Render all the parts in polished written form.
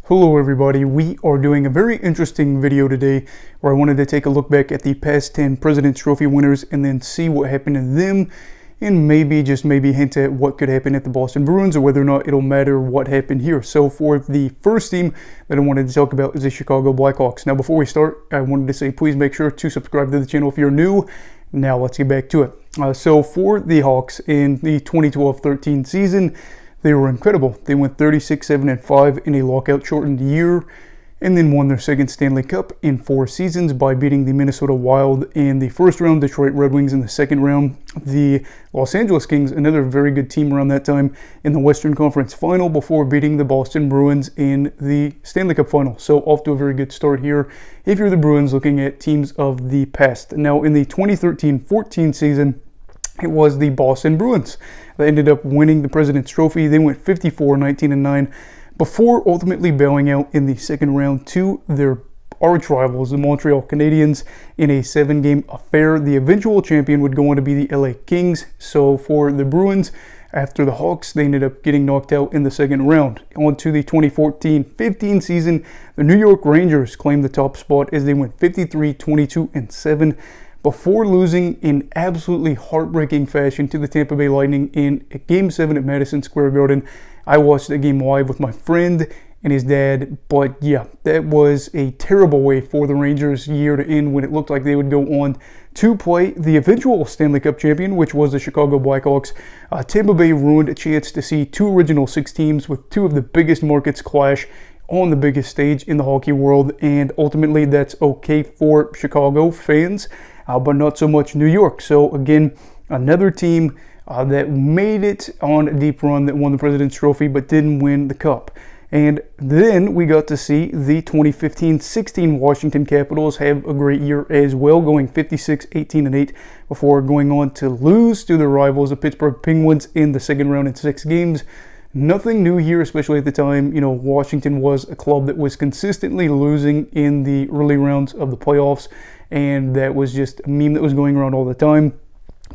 Hello everybody, we are doing a very interesting video today where I wanted to take a look back at the past 10 President's Trophy winners and then see what happened to them and maybe, just maybe, hint at what could happen at the Boston Bruins or whether or not it'll matter what happened here. So for the first team that I wanted to talk about is the Chicago Blackhawks. Now before we start, I wanted to say please make sure to subscribe to the channel if you're new. Now let's get back to it. So for the Hawks in the 2012-13 season, they were incredible. They went 36-7-5 in a lockout-shortened year and then won their second Stanley Cup in 4 seasons by beating the Minnesota Wild in the first round, Detroit Red Wings in the second round, the Los Angeles Kings, another very good team around that time, in the Western Conference Final before beating the Boston Bruins in the Stanley Cup Final. So off to a very good start here if you're the Bruins looking at teams of the past. Now in the 2013-14 season, it was the Boston Bruins that ended up winning the President's Trophy. They went 54-19-9 before ultimately bowing out in the second round to their arch rivals, the Montreal Canadiens, in a 7-game affair. The eventual champion would go on to be the LA Kings. So for the Bruins, after the Hawks, they ended up getting knocked out in the second round. On to the 2014-15 season, the New York Rangers claimed the top spot as they went 53-22-7. before losing in absolutely heartbreaking fashion to the Tampa Bay Lightning in Game 7 at Madison Square Garden. I watched that game live with my friend and his dad, but yeah, that was a terrible way for the Rangers year to end when it looked like they would go on to play the eventual Stanley Cup champion, which was the Chicago Blackhawks. Tampa Bay ruined a chance to see 2 original 6 teams with 2 of the biggest markets clash on the biggest stage in the hockey world, and ultimately that's okay for Chicago fans, but not so much New York. So again, another team that made it on a deep run that won the President's Trophy but didn't win the Cup. And then we got to see the 2015-16 Washington Capitals have a great year as well, going 56-18-8 before going on to lose to their rivals, the Pittsburgh Penguins, in the second round in 6 games. Nothing new here, especially at the time. You know, Washington was a club that was consistently losing in the early rounds of the playoffs, and that was just a meme that was going around all the time.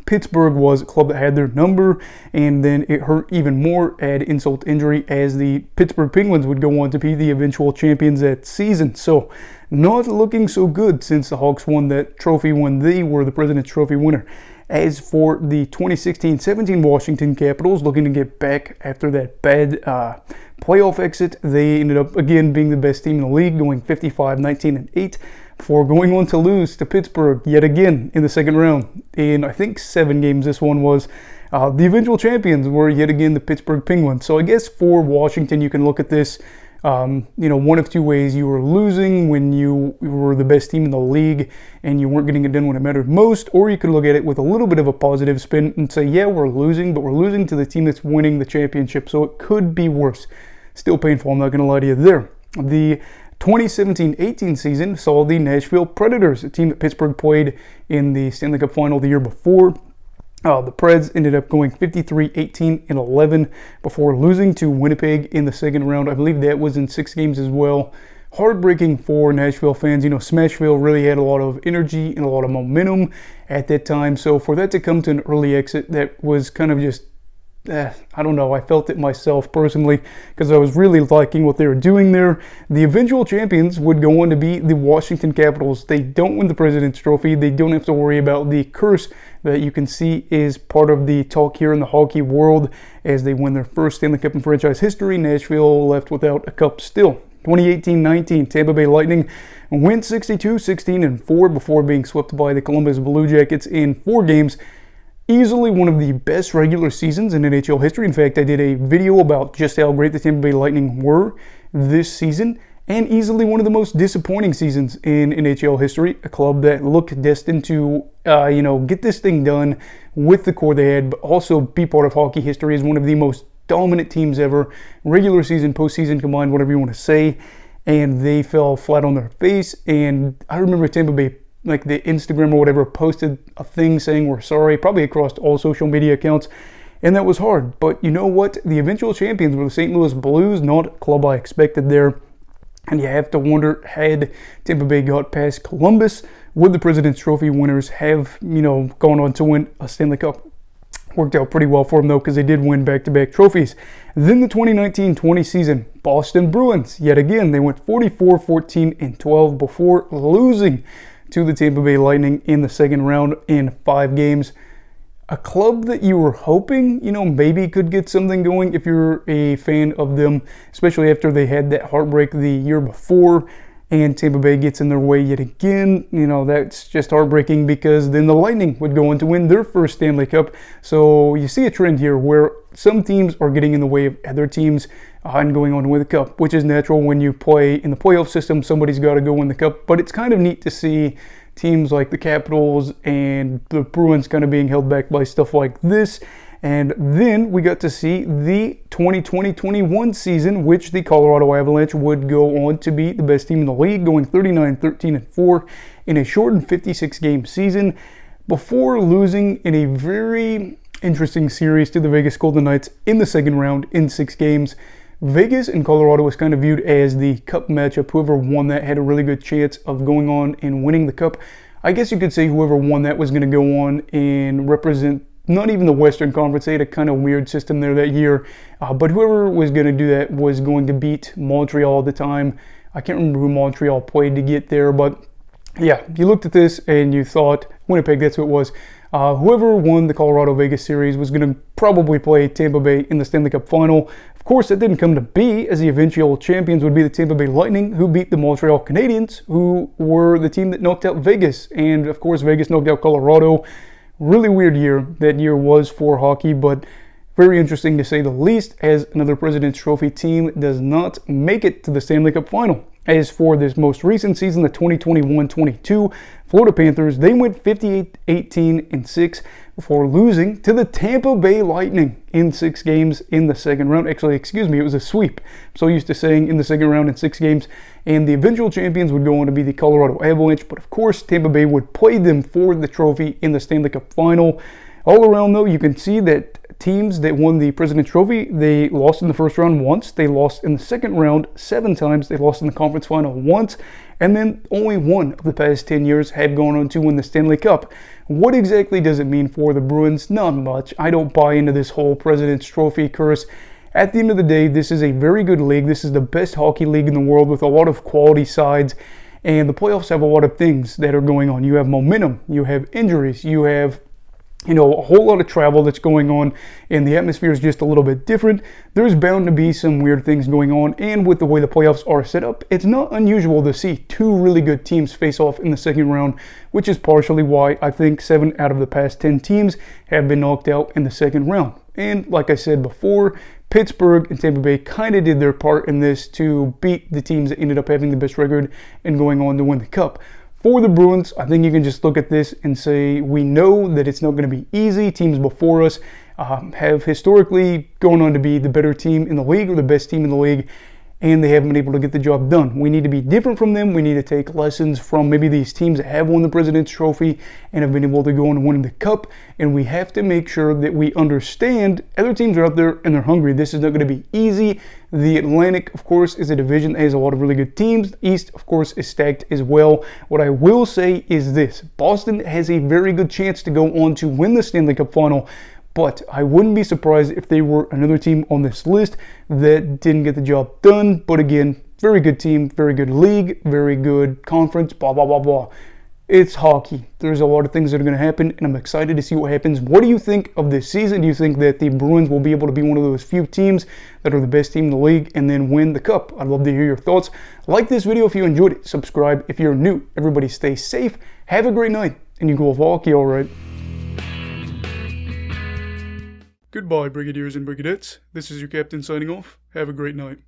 Pittsburgh was a club that had their number, and then it hurt even more, add insult to injury, as the Pittsburgh Penguins would go on to be the eventual champions that season. So not looking so good since the Hawks won that trophy when they were the President's Trophy winner. As for the 2016-17 Washington Capitals, looking to get back after that bad playoff exit, they ended up again being the best team in the league, going 55-19-8 before going on to lose to Pittsburgh yet again in the second round. In I think 7 games this one was. The eventual champions were yet again the Pittsburgh Penguins. So I guess for Washington, you can look at this one of 2 ways. You were losing when you were the best team in the league and you weren't getting it done when it mattered most, or you could look at it with a little bit of a positive spin and say, yeah, we're losing, but we're losing to the team that's winning the championship, so it could be worse. Still painful, I'm not going to lie to you there. The 2017-18 season saw the Nashville Predators, a team that Pittsburgh played in the Stanley Cup Final the year before. The Preds ended up going 53-18-11 before losing to Winnipeg in the second round. I believe that was in 6 games as well. Heartbreaking for Nashville fans. You know, Smashville really had a lot of energy and a lot of momentum at that time. So for that to come to an early exit, that was kind of just, I don't know, I felt it myself personally because I was really liking what they were doing there. The eventual champions would go on to be the Washington Capitals. They don't win the President's Trophy. They don't have to worry about the curse that you can see is part of the talk here in the hockey world as they win their first Stanley Cup in franchise history. Nashville left without a cup still. 2018-19 Tampa Bay Lightning went 62-16-4 before being swept by the Columbus Blue Jackets in 4 games. Easily one of the best regular seasons in NHL history. In fact, I did a video about just how great the Tampa Bay Lightning were this season, and easily one of the most disappointing seasons in NHL history. A club that looked destined to, get this thing done with the core they had, but also be part of hockey history as one of the most dominant teams ever, regular season, postseason combined, whatever you want to say, and they fell flat on their face. And I remember Tampa Bay, like the Instagram or whatever, posted a thing saying we're sorry, probably across all social media accounts, and that was hard. But you know what? The eventual champions were the St. Louis Blues, not a club I expected there. And you have to wonder, had Tampa Bay got past Columbus, would the President's Trophy winners have, gone on to win a Stanley Cup? Worked out pretty well for them though, because they did win back-to-back trophies. Then the 2019-20 season, Boston Bruins, yet again, they went 44, 14, and 12 before losing to the Tampa Bay Lightning in the second round in 5 games. A club that you were hoping, maybe could get something going if you're a fan of them, especially after they had that heartbreak the year before. And Tampa Bay gets in their way yet again. That's just heartbreaking, because then the Lightning would go on to win their first Stanley Cup. So you see a trend here where some teams are getting in the way of other teams and going on to win the Cup, which is natural when you play in the playoff system. Somebody's got to go win the Cup. But it's kind of neat to see teams like the Capitals and the Bruins kind of being held back by stuff like this. And then we got to see the 2020-21 season, which the Colorado Avalanche would go on to be the best team in the league, going 39-13-4 in a shortened 56-game season, before losing in a very interesting series to the Vegas Golden Knights in the second round in 6 games. Vegas and Colorado was kind of viewed as the Cup matchup. Whoever won that had a really good chance of going on and winning the Cup. I guess you could say whoever won that was going to go on and represent not even the Western Conference. They had a kind of weird system there that year. But whoever was going to do that was going to beat Montreal at the time. I can't remember who Montreal played to get there. But yeah, you looked at this and you thought, Winnipeg, that's who it was. Whoever won the Colorado-Vegas series was going to probably play Tampa Bay in the Stanley Cup final. Of course, that didn't come to be, as the eventual champions would be the Tampa Bay Lightning, who beat the Montreal Canadiens, who were the team that knocked out Vegas. And of course, Vegas knocked out Colorado. Really weird year that year was for hockey, but very interesting to say the least, as another President's Trophy team does not make it to the Stanley Cup final. As for this most recent season, the 2021-22 Florida Panthers, they went 58-18-6 before losing to the Tampa Bay Lightning in 6 games in the second round. Actually, excuse me, it was a sweep. I'm so used to saying in the second round in 6 games. And the eventual champions would go on to be the Colorado Avalanche. But of course, Tampa Bay would play them for the trophy in the Stanley Cup final. All around, though, you can see that teams that won the President's Trophy, they lost in the first round once. They lost in the second round 7 times. They lost in the conference final once. And then only one of the past 10 years have gone on to win the Stanley Cup. What exactly does it mean for the Bruins? Not much. I don't buy into this whole President's Trophy curse. At the end of the day, this is a very good league. This is the best hockey league in the world with a lot of quality sides. And the playoffs have a lot of things that are going on. You have momentum. You have injuries. You have a whole lot of travel that's going on, and the atmosphere is just a little bit different. There's bound to be some weird things going on, and with the way the playoffs are set up, it's not unusual to see 2 really good teams face off in the second round, which is partially why I think 7 out of the past 10 teams have been knocked out in the second round. And like I said before, Pittsburgh and Tampa Bay kind of did their part in this to beat the teams that ended up having the best record and going on to win the Cup. For the Bruins, I think you can just look at this and say we know that it's not going to be easy. Teams before us have historically gone on to be the better team in the league or the best team in the league, and they haven't been able to get the job done. We need to be different from them. We need to take lessons from maybe these teams that have won the President's Trophy and have been able to go on and win the Cup, and we have to make sure that we understand other teams are out there and they're hungry. This is not going to be easy. The Atlantic, of course, is a division that has a lot of really good teams. The East, of course, is stacked as well. What I will say is this: Boston has a very good chance to go on to win the Stanley Cup final, but I wouldn't be surprised if they were another team on this list that didn't get the job done. But again, very good team, very good league, very good conference, blah, blah, blah, blah. It's hockey. There's a lot of things that are going to happen, and I'm excited to see what happens. What do you think of this season? Do you think that the Bruins will be able to be one of those few teams that are the best team in the league and then win the Cup? I'd love to hear your thoughts. Like this video if you enjoyed it. Subscribe if you're new. Everybody stay safe. Have a great night, and you go with hockey, all right. Goodbye, Brigadiers and Brigadettes. This is your captain signing off. Have a great night.